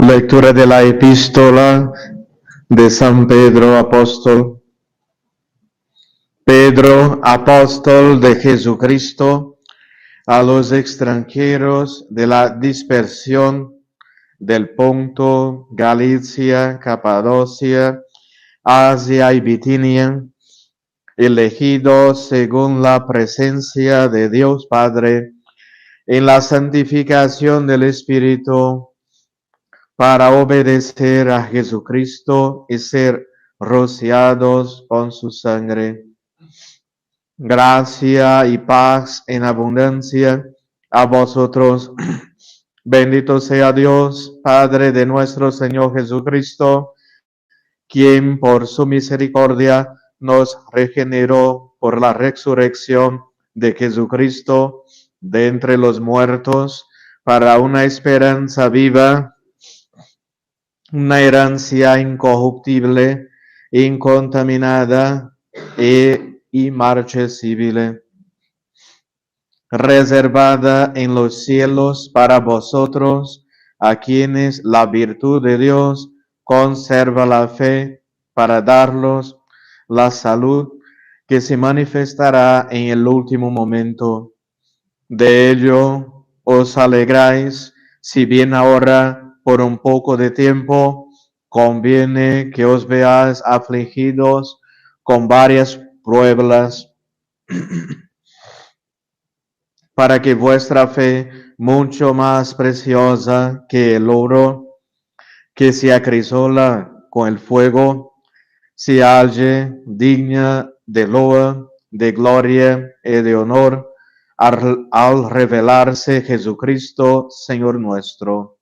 Lectura de la epístola de San Pedro Apóstol. Pedro, apóstol de Jesucristo, a los extranjeros de la dispersión del Ponto, Galicia, Capadocia, Asia y Bitinia, elegidos según la presencia de Dios Padre, en la santificación del Espíritu, para obedecer a Jesucristo y ser rociados con su sangre. Gracia y paz en abundancia a vosotros. Bendito sea Dios, Padre de nuestro Señor Jesucristo, quien por su misericordia nos regeneró por la resurrección de Jesucristo de entre los muertos, para una esperanza viva, una herencia incorruptible, incontaminada e inmarcesible, reservada en los cielos para vosotros, a quienes la virtud de Dios conserva la fe para darlos la salud que se manifestará en el último momento. De ello os alegráis, si bien ahora, por un poco de tiempo, conviene que os veáis afligidos con varias pruebas, para que vuestra fe, mucho más preciosa que el oro, que se acrisola con el fuego, se halle digna de loa, de gloria y de honor, al revelarse Jesucristo, Señor nuestro.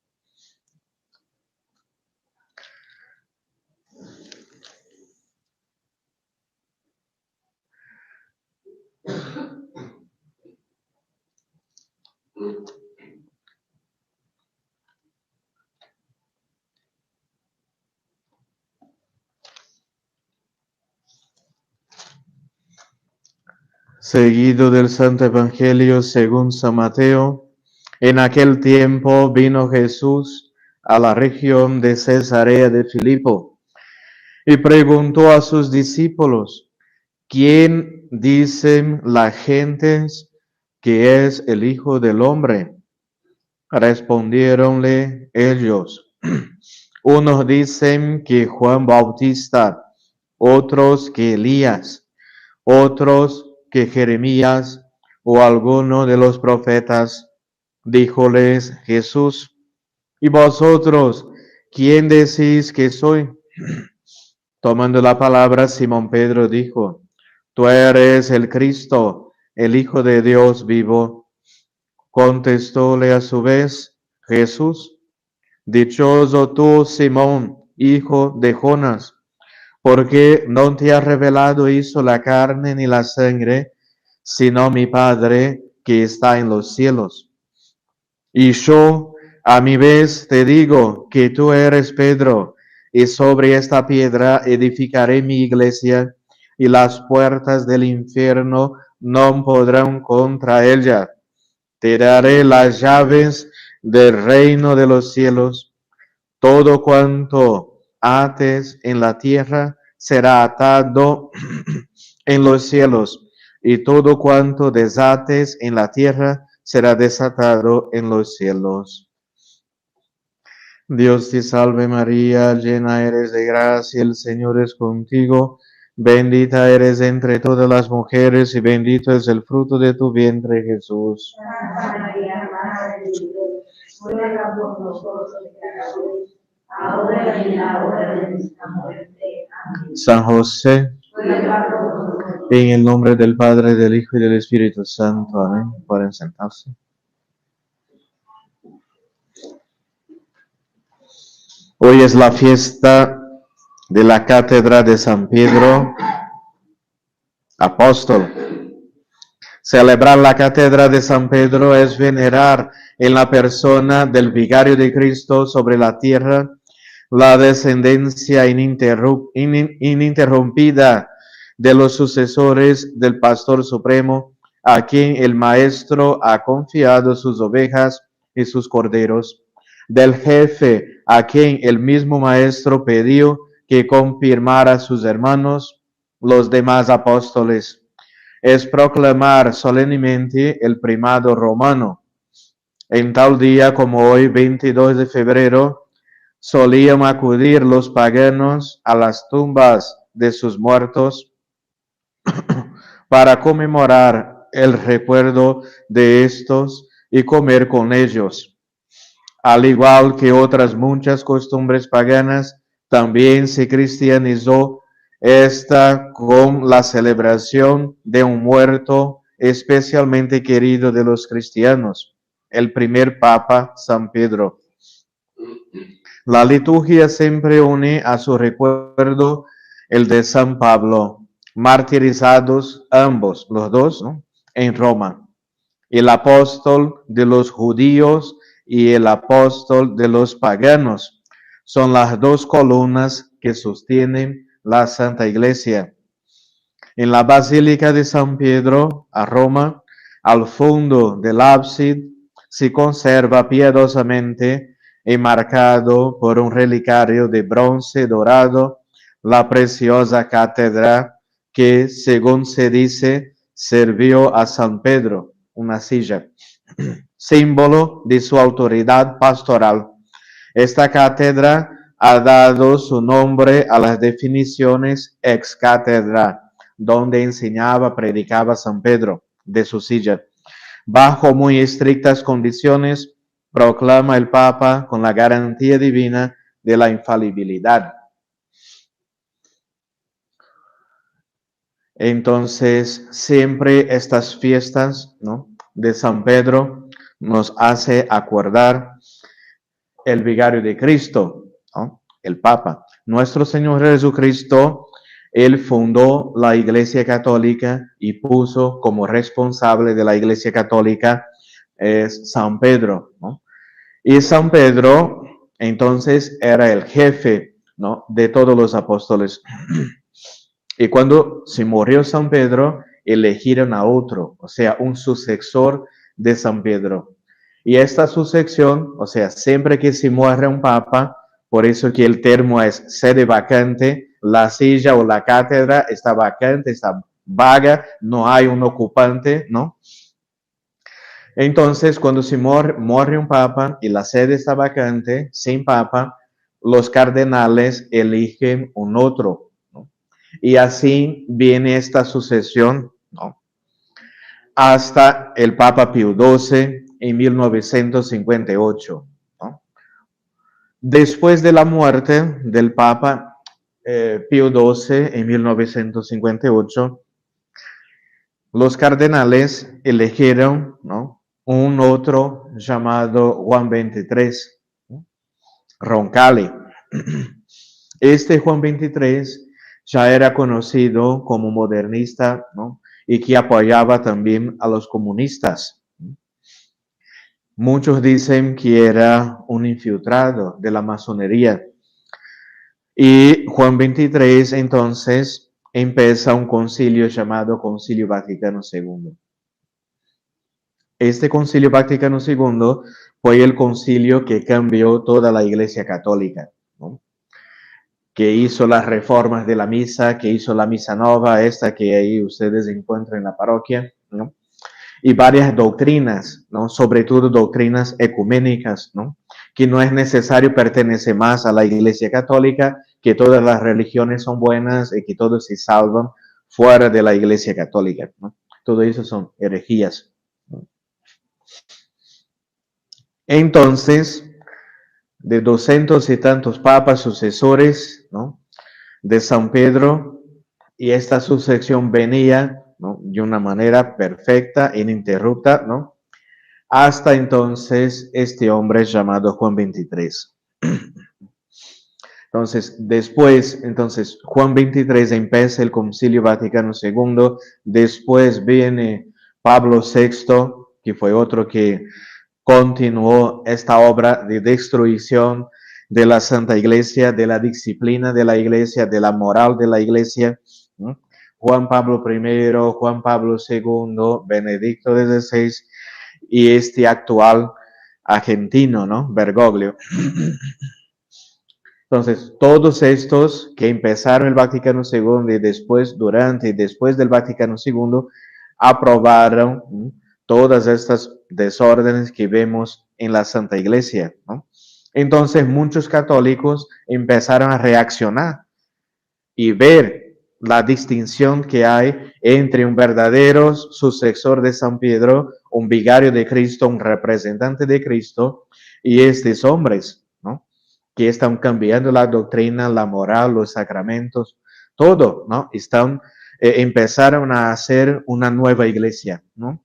Seguido del Santo Evangelio según San Mateo, en aquel tiempo vino Jesús a la región de Cesarea de Filipo y preguntó a sus discípulos: ¿quién dicen las gentes que es el Hijo del Hombre? Respondiéronle ellos: unos dicen que Juan Bautista, otros que Elías, otros que Jeremías o alguno de los profetas. Díjoles Jesús: ¿y vosotros quién decís que soy? Tomando la palabra, Simón Pedro dijo: tú eres el Cristo, el Hijo de Dios vivo. Contestóle a su vez Jesús: dichoso tú, Simón, hijo de Jonás, porque no te ha revelado eso la carne ni la sangre, sino mi Padre que está en los cielos. Y yo, a mi vez, te digo que tú eres Pedro, y sobre esta piedra edificaré mi iglesia, y las puertas del infierno no podrán contra ella. Te daré las llaves del reino de los cielos. Todo cuanto ates en la tierra será atado en los cielos, y todo cuanto desates en la tierra será desatado en los cielos. Dios te salve María, llena eres de gracia, el Señor es contigo. Bendita eres entre todas las mujeres y bendito es el fruto de tu vientre, Jesús. Santa María, Madre de Dios, ruega por nosotros pecadores, ahora y en la hora de nuestra muerte. Amén. San José, Ruega por nosotros. en el nombre del Padre, del Hijo y del Espíritu Santo. Amén. Pueden sentarse. Hoy es la fiesta de la Cátedra de San Pedro Apóstol. Celebrar la Cátedra de San Pedro es venerar en la persona del Vicario de Cristo sobre la tierra la descendencia ininterrumpida de los sucesores del Pastor Supremo, a quien el Maestro ha confiado sus ovejas y sus corderos. del jefe a quien el mismo maestro pidió que confirmara a sus hermanos, los demás apóstoles, es proclamar solemnemente el primado romano. En tal día como hoy, 22 de febrero, solían acudir los paganos a las tumbas de sus muertos para conmemorar el recuerdo de estos y comer con ellos. Al igual que otras muchas costumbres paganas, también se cristianizó esta con la celebración de un muerto especialmente querido de los cristianos, el primer Papa San Pedro. La liturgia siempre une a su recuerdo el de San Pablo, martirizados ambos, los dos, ¿no?, en Roma. El apóstol de los judíos y el apóstol de los paganos son las dos columnas que sostienen la Santa Iglesia. En la Basílica de San Pedro, a Roma, al fondo del ábside, se conserva piadosamente enmarcado por un relicario de bronce dorado la preciosa cátedra que, según se dice, sirvió a San Pedro, una silla, símbolo de su autoridad pastoral. Esta cátedra ha dado su nombre a las definiciones ex cátedra, donde enseñaba, predicaba San Pedro de su silla. Bajo muy estrictas condiciones, proclama el Papa con la garantía divina de la infalibilidad. Entonces, siempre estas fiestas, ¿no?, de San Pedro nos hace acordar el vicario de Cristo, ¿no?, el Papa. Nuestro Señor Jesucristo, Él fundó la Iglesia Católica y puso como responsable de la Iglesia Católica San Pedro, ¿no? Y San Pedro, entonces, era el jefe, ¿no?, de todos los apóstoles. Y cuando se murió San Pedro, eligieron a otro, o sea, un sucesor de San Pedro. Y esta sucesión, o sea, siempre que se muere un papa, por eso que el término es sede vacante, la silla o la cátedra está vacante, está vaga, no hay un ocupante, ¿no? Entonces, cuando se muere un papa y la sede está vacante, sin papa, los cardenales eligen un otro, ¿no? Y así viene esta sucesión, ¿no?, hasta el Papa Pío XII en 1958, ¿no? Después de la muerte del Papa Pío XII en 1958, los cardenales eligieron, ¿no?, un otro llamado Juan XXIII, ¿no?, Roncalli. Este Juan XXIII ya era conocido como modernista, ¿no?, y que apoyaba también a los comunistas. Muchos dicen que era un infiltrado de la masonería. Y Juan XXIII entonces empieza un concilio llamado Concilio Vaticano II. Este Concilio Vaticano II fue el concilio que cambió toda la Iglesia Católica, ¿no?, que hizo las reformas de la misa, que hizo la misa nova, esta que ahí ustedes encuentran en la parroquia, ¿no?, y varias doctrinas, ¿no?, sobre todo doctrinas ecuménicas, ¿no?, que no es necesario pertenecer más a la Iglesia Católica, que todas las religiones son buenas y que todos se salvan fuera de la Iglesia Católica, ¿no? Todo eso son herejías, ¿no? Entonces, de 200 y tantos papas sucesores, ¿no?, de San Pedro, y esta sucesión venía, ¿no?, de una manera perfecta, ininterrupta, ¿no?, hasta entonces este hombre llamado Juan XXIII. Entonces, después, Juan XXIII empieza el Concilio Vaticano II, después viene Pablo VI, que fue otro que continuó esta obra de destrucción de la Santa Iglesia, de la disciplina de la Iglesia, de la moral de la Iglesia, ¿no? Juan Pablo I, Juan Pablo II, Benedicto XVI y este actual, argentino, ¿no? Bergoglio. Entonces, todos estos que empezaron el Vaticano II y después, durante y después del Vaticano II, aprobaron todas estas desórdenes que vemos en la Santa Iglesia, ¿no? Entonces, muchos católicos empezaron a reaccionar y ver la distinción que hay entre un verdadero sucesor de San Pedro, un vicario de Cristo, un representante de Cristo, y estos hombres, ¿no? Que están cambiando la doctrina, la moral, los sacramentos, todo, ¿no? Empezaron a hacer una nueva iglesia, ¿no?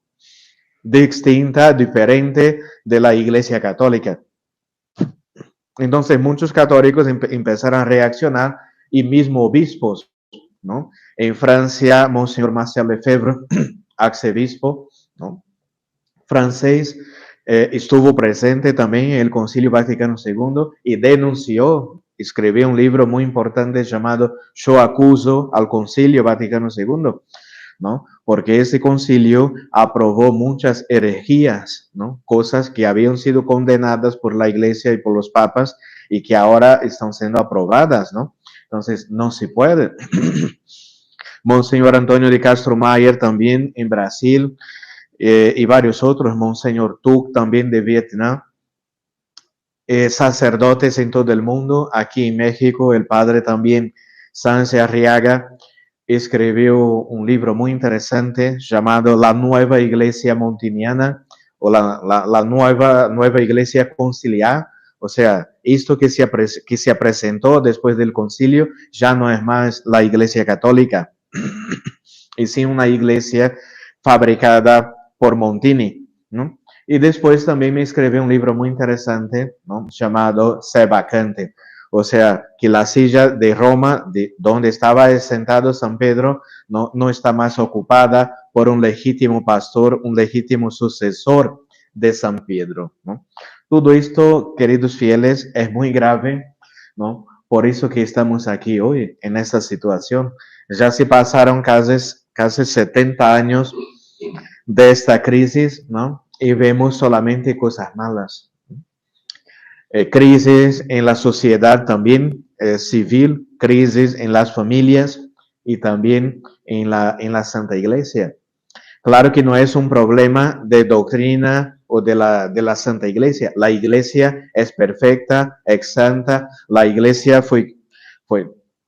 Distinta, diferente de la iglesia católica. Entonces muchos católicos empezaron a reaccionar y mismo obispos, ¿no? En Francia, Monseñor Marcel Lefebvre, arcebispo, ¿no? Francés, estuvo presente también en el Concilio Vaticano II y denunció, escribió un libro muy importante llamado Yo acuso al Concilio Vaticano II, ¿no? Porque ese concilio aprobó muchas herejías, ¿no? Cosas que habían sido condenadas por la iglesia y por los papas y que ahora están siendo aprobadas, ¿no? Entonces, no se puede. Monseñor Antonio de Castro Mayer también en Brasil y varios otros, Monseñor Tuc también de Vietnam, sacerdotes en todo el mundo, aquí en México, el padre también Sánchez Arriaga, escribió un libro muy interesante llamado La Nueva Iglesia Montiniana o la nueva Iglesia Conciliar. O sea, esto que se presentó después del concilio ya no es más la Iglesia Católica, y sí una iglesia fabricada por Montini, ¿no? Y después también me escribió un libro muy interesante, ¿no? Llamado Se Vacante. O sea, que la silla de Roma, donde estaba sentado San Pedro, no está más ocupada por un legítimo pastor, un legítimo sucesor de San Pedro, ¿no? Todo esto, queridos fieles, es muy grave, ¿no? Por eso que estamos aquí hoy, en esta situación. Ya se pasaron casi 70 años de esta crisis, ¿no? Y vemos solamente cosas malas. Crisis en la sociedad también civil, crisis en las familias y también en la Santa Iglesia. Claro que no es un problema de doctrina o de la Santa Iglesia. La Iglesia es perfecta, es santa. La Iglesia fue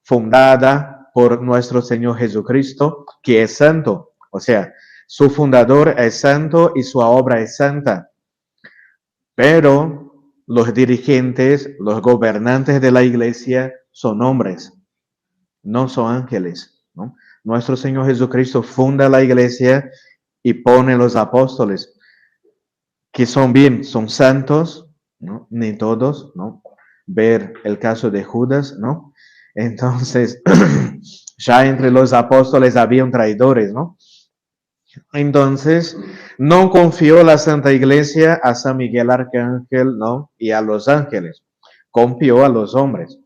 fundada por nuestro Señor Jesucristo, que es santo. O sea, su fundador es santo y su obra es santa. Pero los dirigentes, los gobernantes de la iglesia son hombres, no son ángeles, ¿no? Nuestro Señor Jesucristo funda la iglesia y pone los apóstoles, que son santos, ¿no? Ni todos, ¿no? Ver el caso de Judas, ¿no? Entonces, ya entre los apóstoles habían traidores, ¿no? Entonces, no confió la Santa Iglesia a San Miguel Arcángel, ¿no? Y a los ángeles. Confió a los hombres.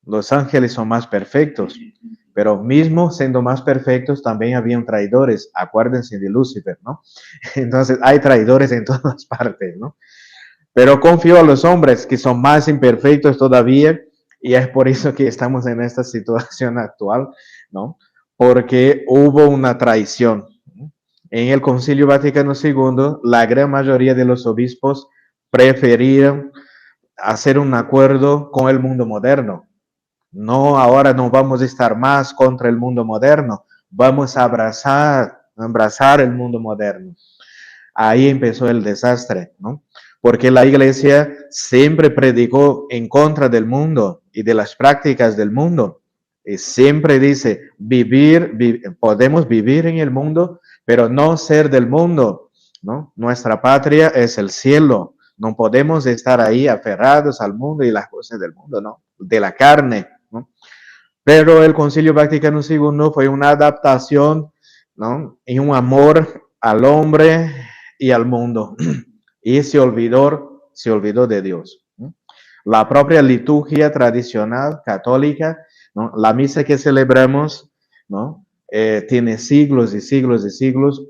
Los ángeles son más perfectos, pero mismo siendo más perfectos, también habían traidores. Acuérdense de Lucifer, ¿no? Entonces, hay traidores en todas partes, ¿no? Pero confió a los hombres, que son más imperfectos todavía, y es por eso que estamos en esta situación actual, ¿no? Porque hubo una traición. En el Concilio Vaticano II, la gran mayoría de los obispos preferían hacer un acuerdo con el mundo moderno. No, ahora no vamos a estar más contra el mundo moderno, vamos a abrazar el mundo moderno. Ahí empezó el desastre, ¿no? Porque la iglesia siempre predicó en contra del mundo y de las prácticas del mundo. Y siempre dice, podemos vivir en el mundo, pero no ser del mundo, ¿no? Nuestra patria es el cielo. No podemos estar ahí aferrados al mundo y las cosas del mundo, ¿no? De la carne, ¿no? Pero el Concilio Vaticano II fue una adaptación, ¿no? Y un amor al hombre y al mundo. Y se olvidó de Dios, ¿no? La propia liturgia tradicional católica, ¿no? La misa que celebramos, ¿no? Tiene siglos y siglos y siglos.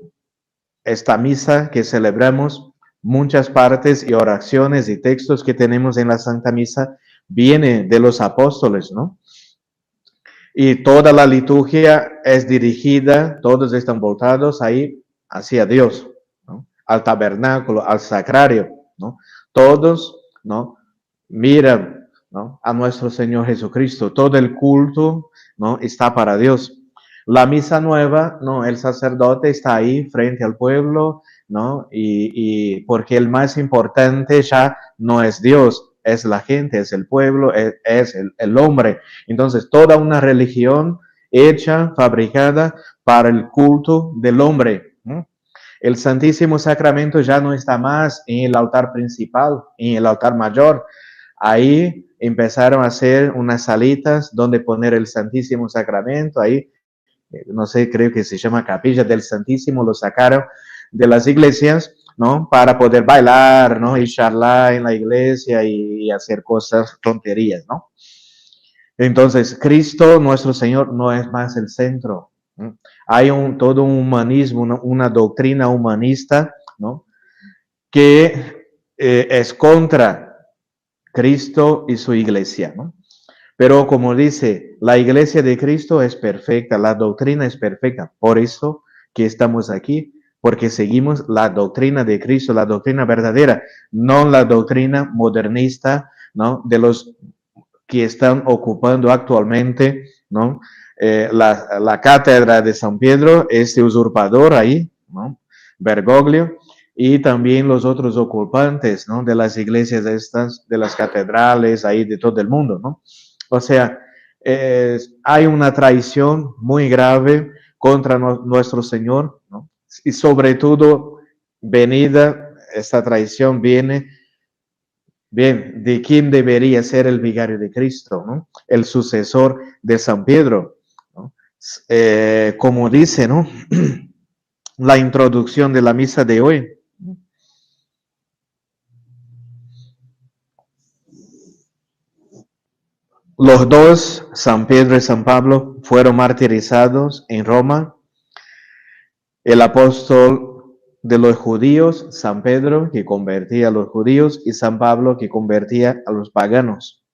Esta misa que celebramos Muchas partes y oraciones y textos que tenemos en la Santa Misa vienen de los apóstoles, ¿no? Y toda la liturgia es dirigida, todos están voltados ahí hacia Dios, ¿no? Al tabernáculo, al sacrario, ¿no? Todos, ¿no? Miran, ¿no? A nuestro Señor Jesucristo. Todo el culto, ¿no? Está para Dios. La misa nueva, ¿no? El sacerdote está ahí frente al pueblo, ¿no? Y porque el más importante ya no es Dios, es la gente, es el pueblo, es el hombre. Entonces, toda una religión hecha, fabricada para el culto del hombre, ¿no? El Santísimo Sacramento ya no está más en el altar principal, en el altar mayor. Ahí empezaron a hacer unas salitas donde poner el Santísimo Sacramento. Ahí, no sé, creo que se llama Capilla del Santísimo, lo sacaron de las iglesias, ¿no? Para poder bailar, ¿no? Y charlar en la iglesia y hacer cosas, tonterías, ¿no? Entonces, Cristo, nuestro Señor, no es más el centro, ¿no? Hay todo un humanismo, una doctrina humanista, ¿no? Que es contra Cristo y su iglesia, ¿no? Pero como dice, la iglesia de Cristo es perfecta, la doctrina es perfecta. Por eso que estamos aquí, porque seguimos la doctrina de Cristo, la doctrina verdadera, no la doctrina modernista, ¿no? De los que están ocupando actualmente, ¿no? La cátedra de San Pedro, este usurpador ahí, ¿no? Bergoglio, y también los otros ocupantes, ¿no? De las iglesias estas, de las catedrales ahí de todo el mundo, ¿no? O sea, hay una traición muy grave contra nuestro Señor, ¿no? Y sobre todo, esta traición viene bien, de quién debería ser el vicario de Cristo, ¿no? El sucesor de San Pedro, ¿no? Como dice, ¿no? La introducción de la misa de hoy. Los dos, San Pedro y San Pablo, fueron martirizados en Roma. El apóstol de los judíos, San Pedro, que convertía a los judíos, y San Pablo, que convertía a los paganos.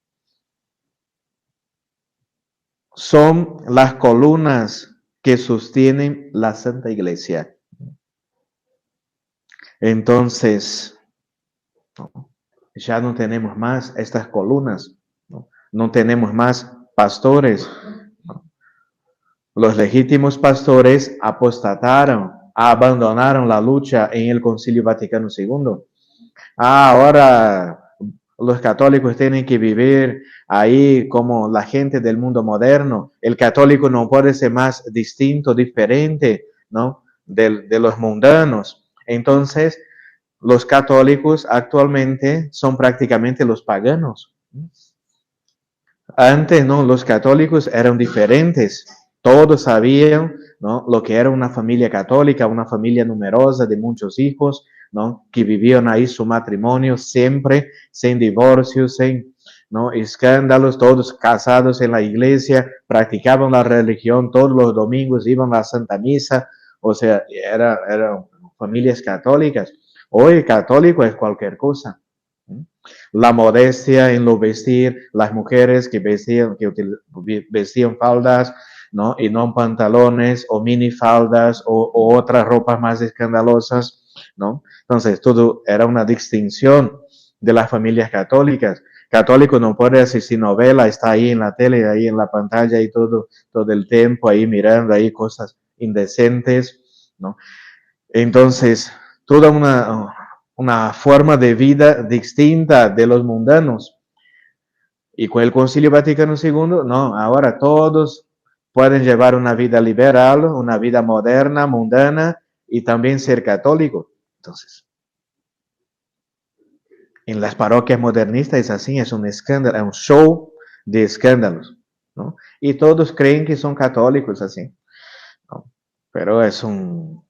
Son las columnas que sostienen la Santa Iglesia. Entonces, ya no tenemos más estas columnas, no tenemos más pastores. Los legítimos pastores apostataron, abandonaron la lucha en el Concilio Vaticano II. Ahora los católicos tienen que vivir ahí como la gente del mundo moderno. El católico no puede ser más distinto, diferente, ¿no? De los mundanos. Entonces, los católicos actualmente son prácticamente los paganos. Antes, ¿no? Los católicos eran diferentes. Todos sabían, ¿no? Lo que era una familia católica, una familia numerosa de muchos hijos, ¿no? Que vivían ahí su matrimonio siempre, sin divorcios, sin, ¿no? Escándalos, todos casados en la iglesia, practicaban la religión todos los domingos, iban a la Santa Misa, o sea, eran familias católicas. Hoy católico es cualquier cosa. La modestia en lo vestir, las mujeres que vestían faldas, ¿no? Y no pantalones o minifaldas o otras ropas más escandalosas, ¿no? Entonces, todo era una distinción de las familias católicas. Católico no puede asistir novela, está ahí en la tele, ahí en la pantalla y todo el tiempo ahí mirando ahí cosas indecentes, ¿no? Entonces, toda una forma de vida distinta de los mundanos. Y con el Concilio Vaticano II, no, ahora todos pueden llevar una vida liberal, una vida moderna, mundana y también ser católico. Entonces, en las parroquias modernistas es así, es un escándalo, es un show de escándalos, ¿no? Y todos creen que son católicos así, ¿no? Pero es un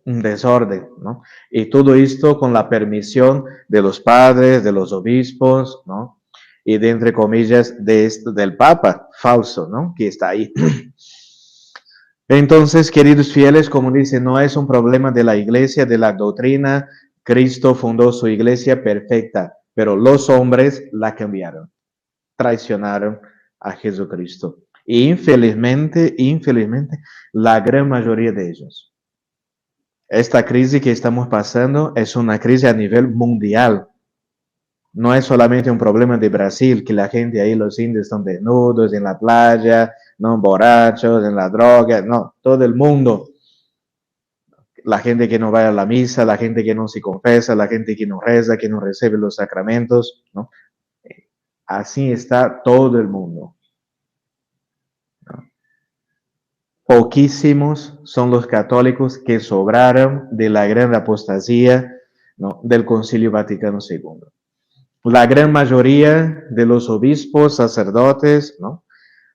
desorden, ¿no? Y todo esto con la permisión de los padres, de los obispos, ¿no? Y de, entre comillas, del Papa falso, ¿no? Que está ahí. Entonces, queridos fieles, como dice, no es un problema de la iglesia, de la doctrina, Cristo fundó su iglesia perfecta, pero los hombres la cambiaron, traicionaron a Jesucristo. Y infelizmente, la gran mayoría de ellos. Esta crisis que estamos pasando es una crisis a nivel mundial. No es solamente un problema de Brasil, que la gente ahí, los indios están desnudos en la playa, no borrachos, en la droga, no, todo el mundo. La gente que no va a la misa, la gente que no se confesa, la gente que no reza, que no recibe los sacramentos, ¿no? Así está todo el mundo, ¿no? Poquísimos son los católicos que sobraron de la gran apostasía, ¿no?, del Concilio Vaticano II. La gran mayoría de los obispos, sacerdotes, ¿no?,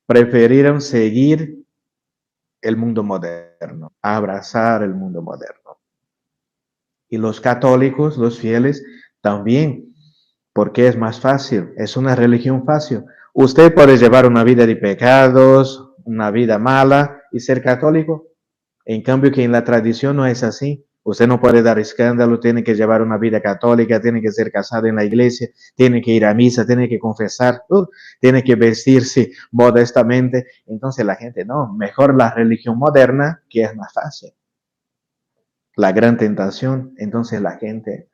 prefirieron seguir el mundo moderno, abrazar el mundo moderno. Y los católicos, los fieles, también, porque es más fácil, es una religión fácil. Usted puede llevar una vida de pecados, una vida mala y ser católico. En cambio que en la tradición no es así. Usted no puede dar escándalo, tiene que llevar una vida católica, tiene que ser casado en la iglesia, tiene que ir a misa, tiene que confesar, tiene que vestirse modestamente. Entonces la gente, no, mejor la religión moderna, que es más fácil. La gran tentación, entonces la gente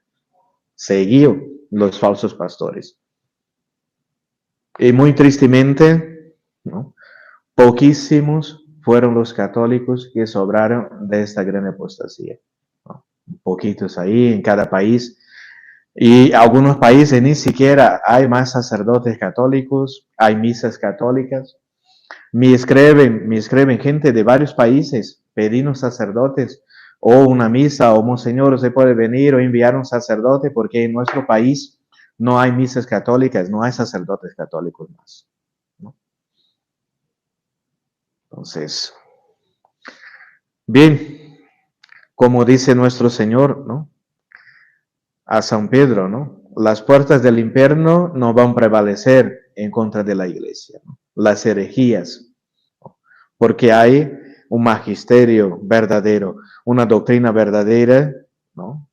siguió los falsos pastores. Y muy tristemente, ¿no?, poquísimos fueron los católicos que sobraron de esta gran apostasía, ¿no? Poquitos ahí en cada país. Y algunos países ni siquiera hay más sacerdotes católicos, hay misas católicas. Me escriben gente de varios países, pedinos sacerdotes, o una misa, o monseñor, usted puede venir o enviar un sacerdote, porque en nuestro país no hay misas católicas, no hay sacerdotes católicos más, ¿no? Entonces, bien, como dice nuestro Señor, ¿no?, a San Pedro, ¿no?, las puertas del infierno no van a prevalecer en contra de la iglesia, ¿no?, las herejías, ¿no?, porque hay un magisterio verdadero, una doctrina verdadera, ¿no?,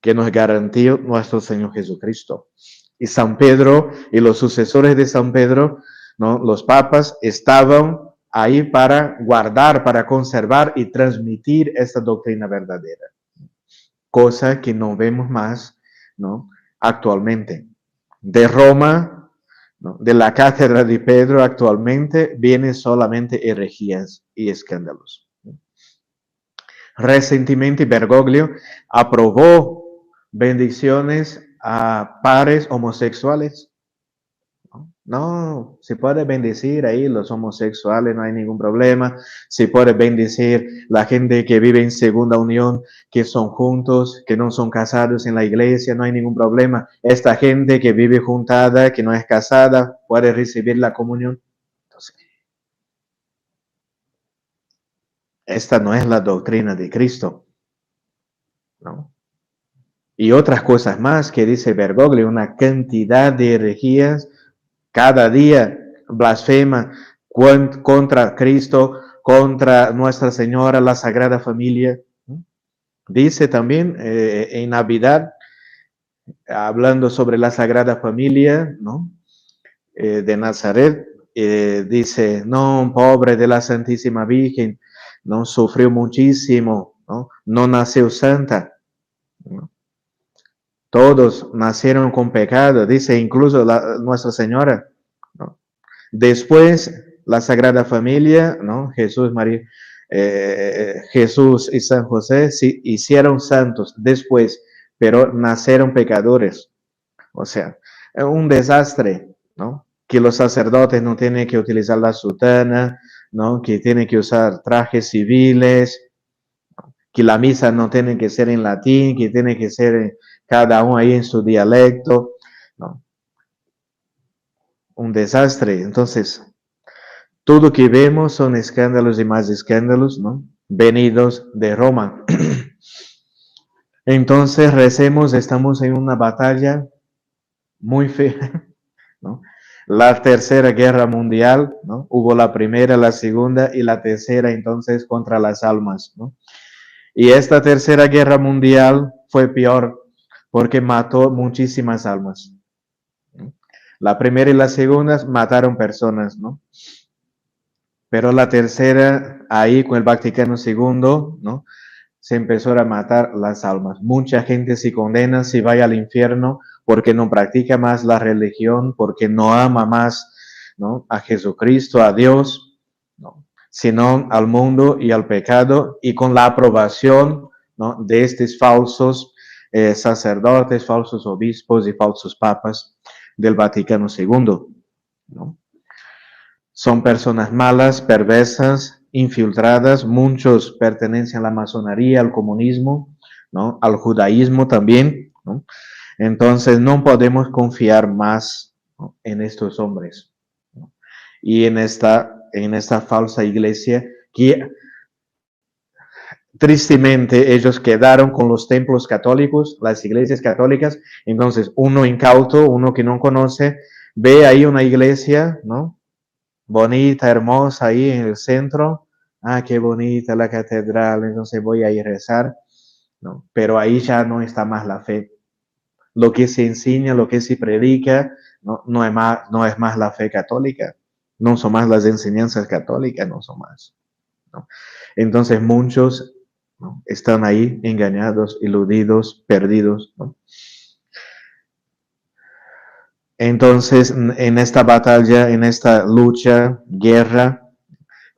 que nos garantió nuestro Señor Jesucristo. Y San Pedro y los sucesores de San Pedro, ¿no?, los papas, estaban ahí para guardar, para conservar y transmitir esta doctrina verdadera, cosa que no vemos más, ¿no?, actualmente. De Roma, ¿no?, de la cátedra de Pedro actualmente, vienen solamente herejías y escándalos. Recientemente Bergoglio aprobó bendiciones a pares homosexuales. No, se puede bendecir ahí los homosexuales, no hay ningún problema. Se puede bendecir la gente que vive en segunda unión, que son juntos, que no son casados en la iglesia, no hay ningún problema. Esta gente que vive juntada, que no es casada, puede recibir la comunión. Entonces, esta no es la doctrina de Cristo, ¿no? Y otras cosas más que dice Bergoglio, una cantidad de herejías. Cada día blasfema contra Cristo, contra Nuestra Señora, la Sagrada Familia. Dice también en Navidad, hablando sobre la Sagrada Familia, ¿no?, de Nazaret, dice, no, pobre de la Santísima Virgen, no sufrió muchísimo, no nació santa, ¿no? Todos nacieron con pecado, dice incluso Nuestra Señora, ¿no? Después, la Sagrada Familia, ¿no?, Jesús, María, Jesús y San José se hicieron santos después, pero nacieron pecadores. O sea, es un desastre, ¿no?, que los sacerdotes no tienen que utilizar la sutana, ¿no?, que tienen que usar trajes civiles, que la misa no tiene que ser en latín, que tiene que ser cada uno ahí en su dialecto, ¿no? Un desastre. Entonces, todo que vemos son escándalos y más escándalos, ¿no?, venidos de Roma. Entonces, recemos, estamos en una batalla muy fea, ¿no? La Tercera Guerra Mundial, ¿no? Hubo la primera, la segunda y la tercera, entonces, contra las almas, ¿no? Y esta tercera guerra mundial fue peor porque mató muchísimas almas. La primera y la segunda mataron personas, ¿no? Pero la tercera, ahí con el Vaticano II, ¿no? Se empezó a matar las almas. Mucha gente se condena, se va al infierno porque no practica más la religión, porque no ama más, ¿no? A Jesucristo, a Dios, ¿no? Sino al mundo y al pecado, y con la aprobación, ¿no? De estos falsos sacerdotes, falsos obispos y falsos papas del Vaticano II, ¿no? Son personas malas, perversas, infiltradas, muchos pertenecen a la masonería, al comunismo, ¿no? Al judaísmo también, ¿no? Entonces no podemos confiar más, ¿no? En estos hombres, ¿no? Y en esta falsa iglesia que tristemente ellos quedaron con los templos católicos, las iglesias católicas. Entonces uno incauto, uno que no conoce, ve ahí una iglesia, ¿no? Bonita, hermosa, ahí en el centro. Ah, qué bonita la catedral, entonces voy a ir a rezar, ¿no? Pero ahí ya no está más la fe. Lo que se enseña, lo que se predica, no es más la fe católica. No son más las enseñanzas católicas, no son más, ¿no? Entonces muchos, ¿no? Están ahí engañados, iludidos, perdidos, ¿no? Entonces, en esta batalla, en esta lucha, guerra,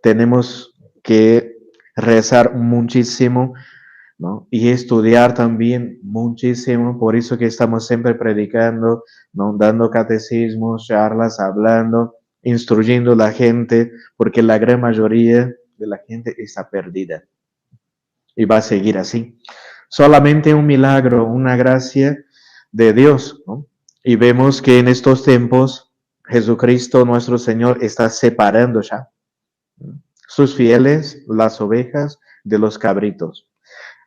tenemos que rezar muchísimo, ¿no? Y estudiar también muchísimo, por eso que estamos siempre predicando, ¿no? Dando catecismos, charlas, hablando, instruyendo a la gente, porque la gran mayoría de la gente está perdida y va a seguir así. Solamente un milagro, una gracia de Dios, ¿no? Y vemos que en estos tiempos Jesucristo nuestro Señor está separando ya sus fieles, las ovejas de los cabritos,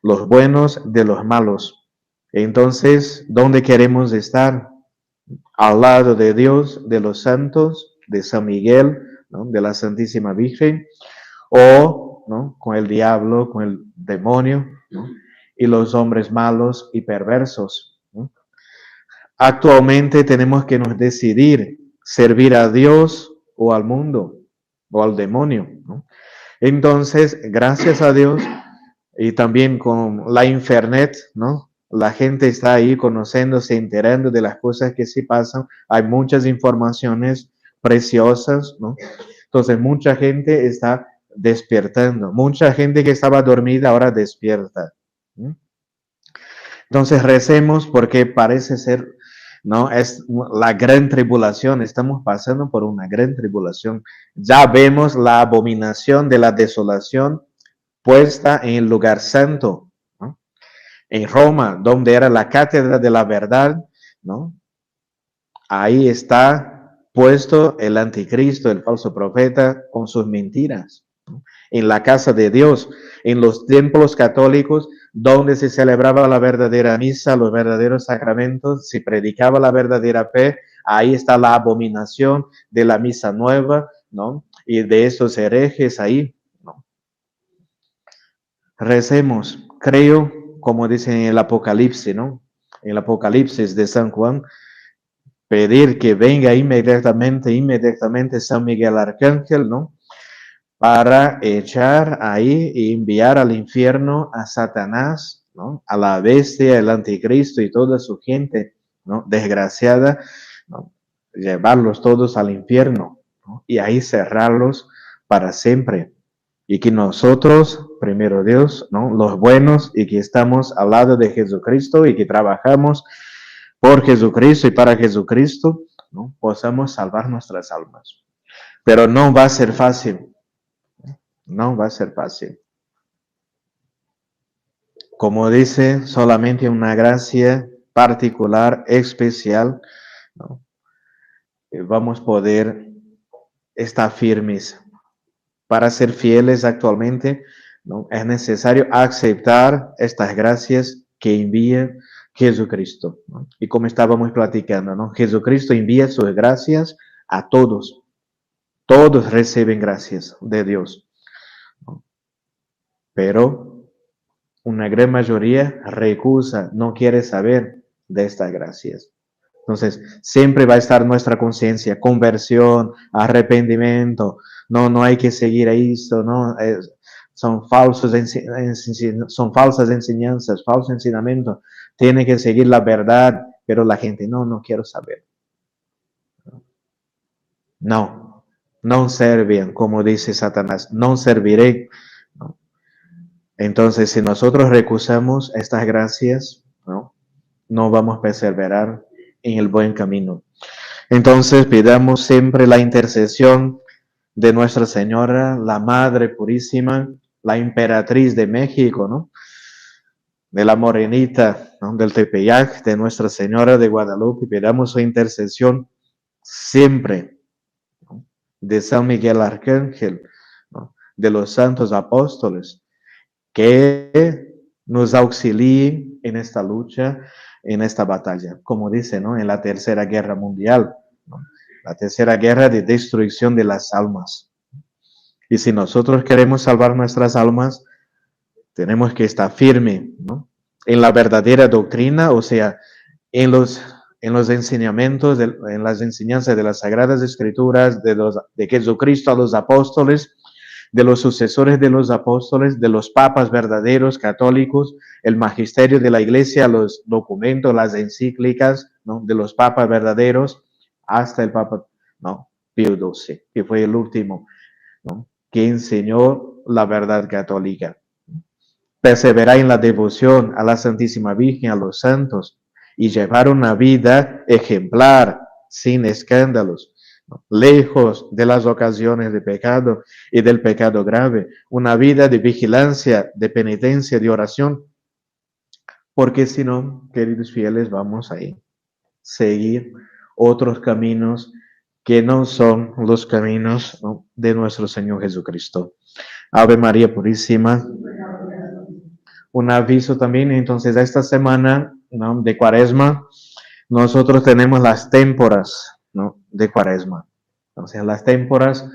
los buenos de los malos. Entonces, ¿dónde queremos estar? Al lado de Dios, de los santos, de San Miguel, ¿no? De la Santísima Virgen, o, ¿no? Con el diablo, con el demonio, ¿no? Y los hombres malos y perversos, ¿no? Actualmente tenemos que nos decidir servir a Dios o al mundo o al demonio, ¿no? Entonces, gracias a Dios y también con la internet, ¿no? La gente está ahí conociéndose, enterando de las cosas que sí pasan. Hay muchas informaciones preciosas, ¿no? Entonces, mucha gente está despertando. Mucha gente que estaba dormida ahora despierta, ¿no? Entonces, recemos porque parece ser, ¿no? Es la gran tribulación. Estamos pasando por una gran tribulación. Ya vemos la abominación de la desolación puesta en el lugar santo, ¿no? En Roma, donde era la cátedra de la verdad, ¿no? Ahí está puesto el anticristo, el falso profeta, con sus mentiras, ¿no? En la casa de Dios, en los templos católicos, donde se celebraba la verdadera misa, los verdaderos sacramentos, se predicaba la verdadera fe, ahí está la abominación de la misa nueva, ¿no? Y de esos herejes ahí, ¿no? Recemos, creo, como dice en el Apocalipsis, ¿no? En el Apocalipsis de San Juan, pedir que venga inmediatamente San Miguel Arcángel, ¿no? Para echar ahí y enviar al infierno a Satanás, ¿no? A la bestia, el anticristo y toda su gente, ¿no? Desgraciada, ¿no? Llevarlos todos al infierno, ¿no? Y ahí cerrarlos para siempre. Y que nosotros, primero Dios, ¿no? Los buenos y que estamos al lado de Jesucristo y que trabajamos por Jesucristo y para Jesucristo, ¿no? Podamos salvar nuestras almas. Pero no va a ser fácil, no va a ser fácil. Como dice, solamente una gracia particular, especial, ¿no? Vamos a poder estar firmes. Para ser fieles actualmente, ¿no? Es necesario aceptar estas gracias que envía Jesucristo, ¿no? Y como estábamos platicando, ¿no? Jesucristo envía sus gracias a todos. Todos reciben gracias de Dios, ¿no? Pero una gran mayoría recusa, no quiere saber de estas gracias. Entonces, siempre va a estar nuestra conciencia, conversión, arrepentimiento. No hay que seguir a esto, ¿no? Son son falsas enseñanzas, falso enseñamiento. Tiene que seguir la verdad, pero la gente, no quiero saber. No servían, como dice Satanás, no serviré. ¿No? Entonces, si nosotros recusamos estas gracias, no vamos a perseverar en el buen camino. Entonces, pidamos siempre la intercesión de Nuestra Señora, la Madre Purísima, la Emperatriz de México, ¿no? De la Morenita, ¿no? Del Tepeyac, de Nuestra Señora de Guadalupe. Pidamos su intercesión siempre, ¿no? De San Miguel Arcángel, ¿no? De los santos apóstoles, que nos auxilien en esta lucha, en esta batalla, como dice, ¿no? En la Tercera Guerra Mundial, ¿no? La Tercera Guerra de destrucción de las almas. Y si nosotros queremos salvar nuestras almas, tenemos que estar firme, ¿no? En la verdadera doctrina, o sea, en los enseñamientos, en las enseñanzas de las Sagradas Escrituras, de Jesucristo a los apóstoles, de los sucesores de los apóstoles, de los papas verdaderos católicos, el magisterio de la Iglesia, los documentos, las encíclicas, ¿no? De los papas verdaderos, hasta el Papa, ¿no? Pío XII, que fue el último, ¿no? Que enseñó la verdad católica. Perseverar en la devoción a la Santísima Virgen, a los santos, y llevar una vida ejemplar, sin escándalos, lejos de las ocasiones de pecado y del pecado grave, una vida de vigilancia, de penitencia, de oración, porque si no, queridos fieles, vamos a seguir otros caminos que no son los caminos, ¿no? De nuestro Señor Jesucristo. Ave María Purísima. Un aviso también, entonces, esta semana, ¿no? De Cuaresma, nosotros tenemos las témporas, ¿no? De Cuaresma. Entonces, las témporas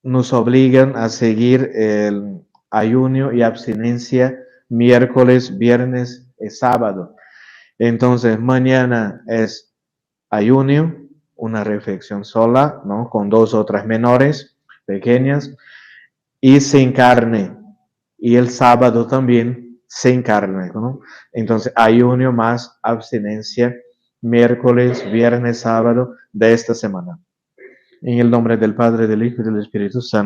nos obligan a seguir el ayuno y abstinencia miércoles, viernes y sábado. Entonces, mañana es ayuno, una reflexión sola, ¿no? Con 2 otras menores, pequeñas, y sin carne. Y el sábado también sin carne, ¿no? Entonces, ayuno más abstinencia, miércoles, viernes, sábado de esta semana. En el nombre del Padre, del Hijo y del Espíritu Santo.